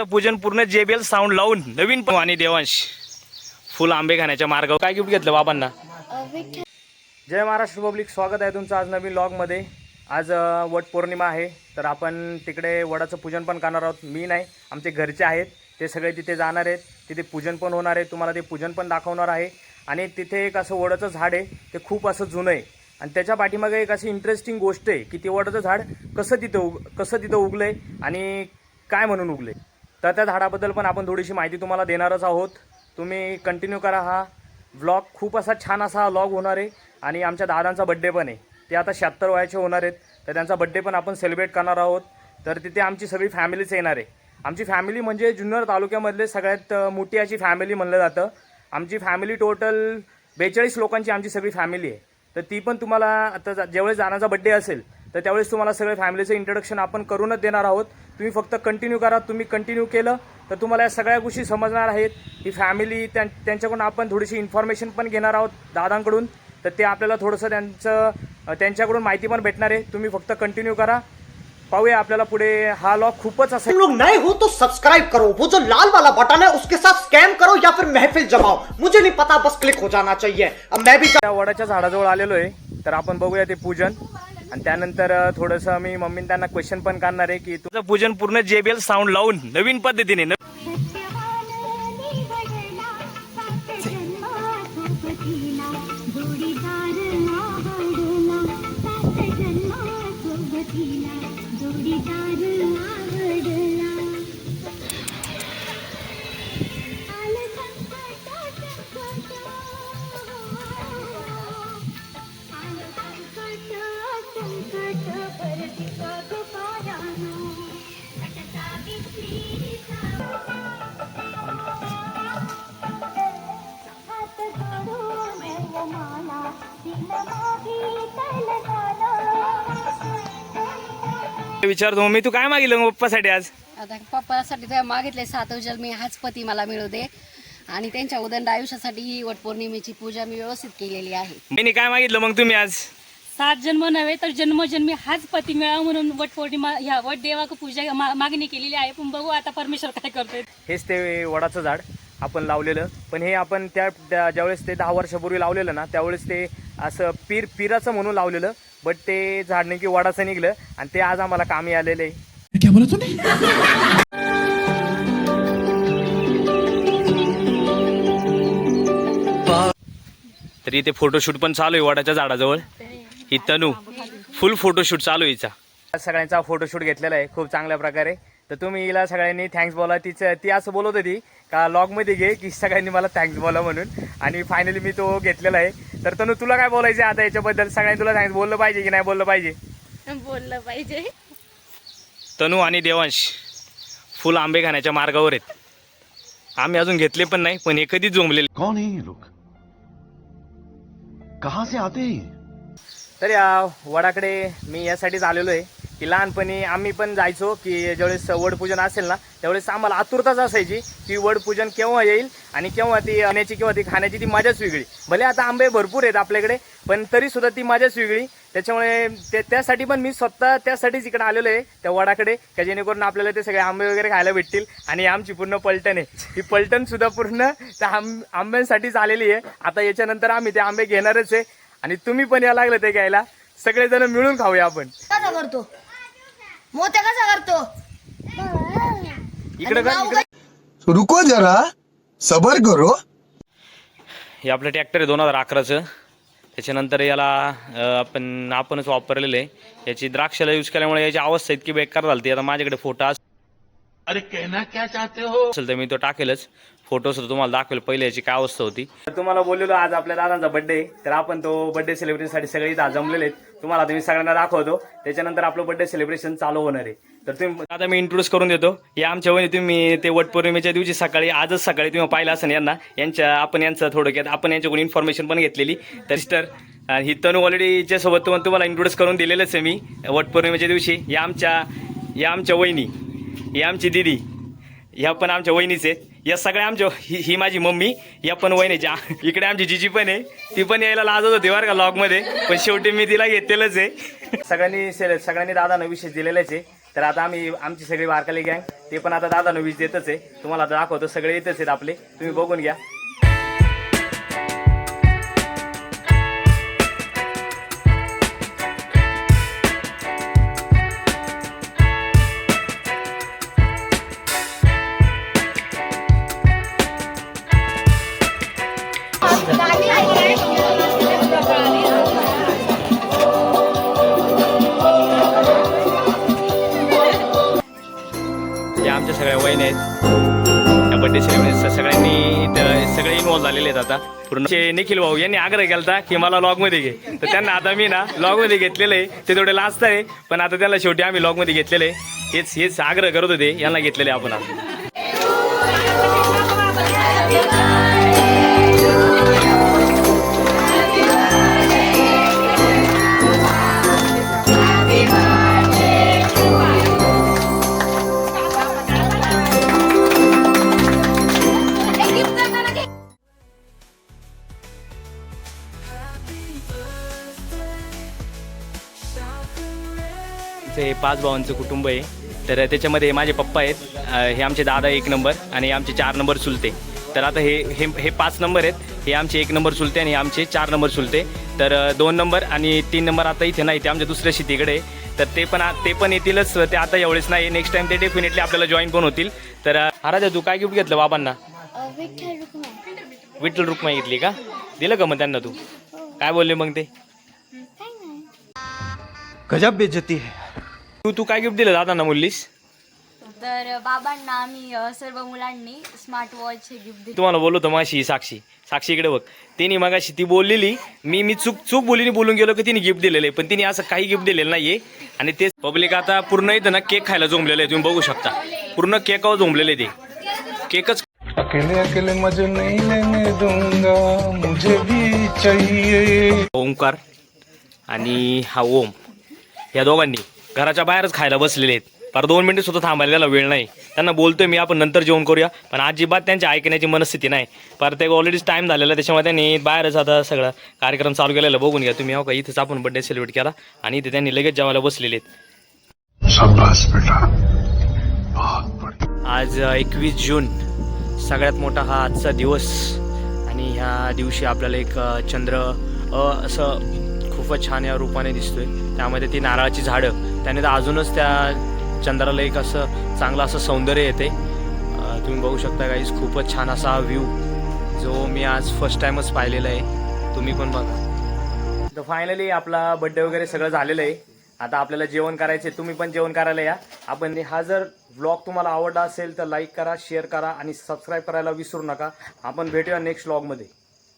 पूजन पूर्ण JBL sound लावून नवीन आणि देवांश फुल आंबे खाण्याच्या मार्गावर काय गिफ्ट घेतलं बाबांना? जय महाराष्ट्र पब्लिक, स्वागत आहे तुमचं आज नवीन व्लॉगमध्ये। आज वट पौर्णिमा आहे, तर आपण तिकडे वडाचं पूजन पण करणार आहोत। मी नाही, आमचे घरचे आहेत, ते सगळे तिथे जाणार आहेत, तिथे पूजन पण होणार आहे। तुम्हाला ते पूजन पण दाखवणार आहे। आणि तिथे एक असं वडाचं झाड आहे, ते खूप असं जुनं आहे आणि त्याच्या पाठीमागे एक अशी इंटरेस्टिंग गोष्ट आहे की ते वडाचं झाड कसं तिथं उगलंय आणि काय म्हणून उगले, तर त्या झाडाबद्दल पण आपण थोडीशी माहिती तुम्हाला देणारच आहोत। तुम्ही कंटिन्यू करा हा व्लॉग, खूप असा छान असा व्लॉग होणार आहे। आणि आमच्या दादांचा बड्डे पण आहे, ते आता 76 वयाचे होणार आहेत, तर त्यांचा बड्डे पण आपण सेलिब्रेट करणार आहोत। तर तिथे आमची सगळी फॅमिलीच येणार आहे। आमची फॅमिली म्हणजे जुन्नर तालुक्यामधले सगळ्यात मोठी अशी फॅमिली म्हणलं जातं। आमची फॅमिली टोटल 42 लोकांची आमची सगळी फॅमिली आहे। तर ती पण तुम्हाला आता ज्यावेळेस दादांचा बड्डे असेल तर त्यावेळेस तुम्हाला सगळ्या फॅमिलीचं इंट्रोडक्शन आपण करूनच देणार आहोत। तुम्ही फक्त कंटिन्यू करा। तुम्ही कंटिन्यू केलं तर तुम्हाला या सगळ्या गोष्टी समजणार आहेत। ही फॅमिली त्यांच्याकडून आपण थोडीशी इन्फॉर्मेशन पण घेणार आहोत दादांकडून, तर ते आपल्याला थोडंसं त्यांच्याकडून माहिती पण भेटणार आहे। तुम्ही फक्त कंटिन्यू करा, पाहूया आपल्याला पुढे हा व्लॉग खूपच असेल। तुम लोग नए हो तो सब्सक्राइब करो, वो जो लाल वाला बटन है उसके साथ स्कैम करो या फिर महफिल जमाओ, मुझे नहीं पता, बस क्लिक हो जाना चाहिए। अब मैं भी त्या वडाच्या झाडाजवळ आलेलो आहे, तर आपण बघूया ते पूजन आणि त्यानंतर थोडंसं मी मम्मी त्यांना क्वेश्चन पण करणार आहे की तुझं पूजन पूर्ण JBL साऊंड लावून नवीन पद्धतीने विचारतो मम्मी तू काय मागितलं मग पप्पासाठी आज? आता पप्पासाठी ते मागितले 7 जन्मी हाच पती मला मिळू दे आणि त्यांच्या उदंड आयुष्यासाठी ही वटपौर्णिमेची पूजा मी व्यवस्थित केलेली आहे। मी काय मागितलं मग तुम्ही आज? 7 जन्म नव्हे तर जन्मजन्मी हाच पती मिळावा म्हणून वटपौर्णिमा ह्या वट देवाची पूजा मागणी केलेली आहे। पण बघू आता परमेश्वर काय करतोय। हेच ते वडाचं झाड आपण लावलेलं, पण हे आपण ज्यावेळेस ते 10 वर्षापूर्वी लावलेलं ना, त्यावेळेस ते असं पिराचं म्हणून लावलेलं, बट ते झाड नेमकी वडाचं निघलं आणि ते आज आम्हाला कामी आलेलं आहे। क्या बोला तूने? तर इथे फोटोशूट पण चालू आहे वडाच्या झाडाजवळ। ही तनू फुल फोटोशूट चालू आहे हिचा। सगळ्यांचा फोटोशूट घेतलेला आहे खूप चांगल्या प्रकारे। तर तुम्ही हिला सगळ्यांनी थँक्स बोला। ती असं बोलत होती का लॉगमध्ये घे की सगळ्यांनी मला थँक्स बोला म्हणून, आणि फायनली मी तो घेतलेला आहे। तर तनू तुला काय बोलायचं आता याच्याबद्दल? सगळ्यांनी तुला थँक्स बोललं पाहिजे की नाही बोललं पाहिजे? बोललं पाहिजे। तनू आणि देवांश फुल आंबे खाण्याच्या मार्गावर आहेत। आम्ही अजून घेतले पण नाही, पण हे कधीच जोमलेले। कौन है ये लोग, कहां से आते हैं? तर या वडाकडे मी यासाठीच आलेलो आहे की लहानपणी आम्ही पण जायचो की ज्यावेळेस वडपूजन असेल ना, त्यावेळेस आम्हाला आतुरताच असायची की वडपूजन केव्हा येईल आणि केव्हा ती येण्याची किंवा ती खाण्याची ती मजाच वेगळी। भले आता आंबे भरपूर आहेत आपल्याकडे, पण तरी सुद्धा ती मजाच वेगळी। त्याच्यामुळे त्यासाठी पण मी स्वतः त्यासाठीच इकडे आलेलो आहे त्या वडाकडे, का जेणेकरून आपल्याला ते सगळे आंबे वगैरे खायला भेटतील। आणि आमची पूर्ण पलटण आहे, ही पलटण सुद्धा पूर्ण त्या आंब्यांसाठीच आलेली आहे। आता याच्यानंतर आम्ही ते आंबे घेणारच आहे आणि तुम्ही पण या लागलं ते घ्यायला, सगळेजण मिळून खाऊया आपण। कसा करतो मोठ्या, कसा करतो इकडे का रुको जरा सबर करो। हे आपलं ट्रॅक्टर आहे 2011चं। त्याच्यानंतर याला आपणच वापरलेलं आहे। याची द्राक्षाला यूज केल्यामुळे याची अवस्था इतकी बेकार झाली। आता माझ्याकडे फोटो अरे कहना क्या चाहते हो? असेल तर मी तो टाकेलच, फोटो सुद्धा तुम्हाला दाखवेल पहिले याची काय अवस्था होती। तर तुम्हाला बोललेलो आज आपल्या दादांचा बर्थडे आहे, तर आपण तो बर्थडे सेलिब्रेशनसाठी सगळे इथं जमलेले आहेत। तुम्हाला तुम्ही सगळ्यांना दाखवतो, त्याच्यानंतर आपलं बर्थडे सेलिब्रेशन चालू होणार आहे। तर तुम्ही आता मी इंट्रोड्यूस करून देतो। या आमच्या वहिनी, तुम्ही ते वटपौर्णिमेच्या दिवशी आजच सकाळी तुम्ही पाहिलं असेल यांना, आपण यांचं थोडक्यात आपण यांच्याकडून इन्फॉर्मेशन पण घेतलेली। तर सिस्टर ही तनू ऑलरेडी हिच्यासोबत तुम्हाला इंट्रोड्यूस करून दिलेलंच आहे मी वटपौर्णिमेच्या दिवशी। या आमच्या वहिनी, ही आमची दिदी, ह्या पण आमच्या वहिनीच आहेत। या सगळ्या आमच्या ही माझी मम्मी, या पण वहिनीच्या। इकडे आमची जीजी पण आहे, ती पण यायला लाजत होती बरं का लॉगमध्ये, पण शेवटी मी तिला घेतलेलंच आहे। सगळ्यांनी दादांना विशेष दिलेलेच आहे तर आता आमची सगळी वारकरी गँग ते पण आता दादा वीज देतच आहे. तुम्हाला आता दाखवतो, सगळे येतच आहेत आपले, तुम्ही बघून घ्या. या आमच्या सगळ्या वहिनी आहेत. या बड्डे सेलिब्रेशन सगळ्यांनी इथं सगळे इन्व्हॉल्व झालेले आहेत. आता पूर्ण निखिल भाऊ यांनी आग्रह केला की मला लॉगमध्ये घे, तर त्यांना आता मी ना लॉगमध्ये घेतलेलं आहे. ते थोडे लास्ट आहे, पण आता त्याला शेवटी आम्ही लॉगमध्ये घेतलेलं आहे. हेच आग्रह करत होते, यांना घेतलेले आपण आता. हे 5 भावांचं कुटुंब आहे. तर त्याच्यामध्ये माझे पप्पा आहेत, हे आमचे दादा 1 नंबर आणि आमचे 4 नंबर चुलते. तर आता हे 5 नंबर आहेत, हे आमचे 1 नंबर चुलते आणि आमचे 4 नंबर चुलते. तर 2 नंबर आणि 3 नंबर आता इथे नाही, ते आमच्या दुसऱ्या शेतीकडे आहे. तर ते पण येतीलच. ते आता एवढेच नाही, नेक्स्ट टाइम ते डेफिनेटली आपल्याला जॉईन पण होतील. तर आराध्या, तू काय गिफ्ट घेतलं बाबांना? विठ्ठल रुक्माई घेतली का? दिलं का मग त्यांना? तू काय बोलले मग ते? गजब बेइज्जती है. तू काय गिफ्ट दिलं दादांना बोललीस? तर बाबांना आम्ही सर्व मुलांनी स्मार्ट वॉच हे गिफ्ट दिले. तुम्हाला बोललो होतो माशी साक्षी इकडे बघ. तिने मगाशी ती बोललेली, मी चूक बोलून गेलो की तिने गिफ्ट दिलेलं आहे, पण तिने असं काही गिफ्ट दिलेलं नाहीये. आणि ते पब्लिक आता पूर्ण इथं ना केक खायला झोंबलेलं आहे, तुम्ही बघू शकता. पूर्ण केकावर झोंबलेले ते केकच. अकेले अकेले मजे नहीं लेने दूंगा, मुझे भी चाहिए. ओमकार आणि हा ओम, या दोघांनी घराच्या बाहेरच खायला बसलेले आहेत. पर 2 मिनिटं सुद्धा थांबायला त्याला वेळ नाही. त्यांना बोलतोय मी आपण नंतर जेवण करूया, पण अजिबात त्यांच्या ऐकण्याची मनस्थिती नाही. पर ते ऑलरेडीच टाईम झालेला, त्याच्यामुळे त्यांनी बाहेरच आता सगळा कार्यक्रम चालू केलेला. बघून घ्या तुम्ही. हो का, इथेच आपण बड्डे सेलिब्रेट केला आणि इथे त्यांनी लगेच जेवायला बसलेले आहेत. शाबाश बेटा, बहुत बढ़िया. आज 21 जून, सगळ्यात मोठा हा आजचा दिवस. आणि ह्या दिवशी आपल्याला एक चंद्र असं खूपच छान या रूपाने दिसतोय. त्यामध्ये ती नारळाची झाडं, त्याने तर अजूनच त्या चंद्राला एक असं चांगलं असं सौंदर्य येते. तुम्ही बघू शकता गाईज, खूपच छान असा व्ह्यू जो मी आज फर्स्ट टाइमच पाहिलेला आहे. तुम्ही पण बघा. तर फायनली आपला बड्डे वगैरे सगळं झालेलं आहे. आता आपल्याला जेवण करायचे, तुम्ही पण जेवण करायला या. आपण हा जर व्लॉग तुम्हाला आवडला असेल तर लाईक करा, शेअर करा आणि सबस्क्राईब करायला विसरू नका. आपण भेटूया नेक्स्ट व्लॉगमध्ये.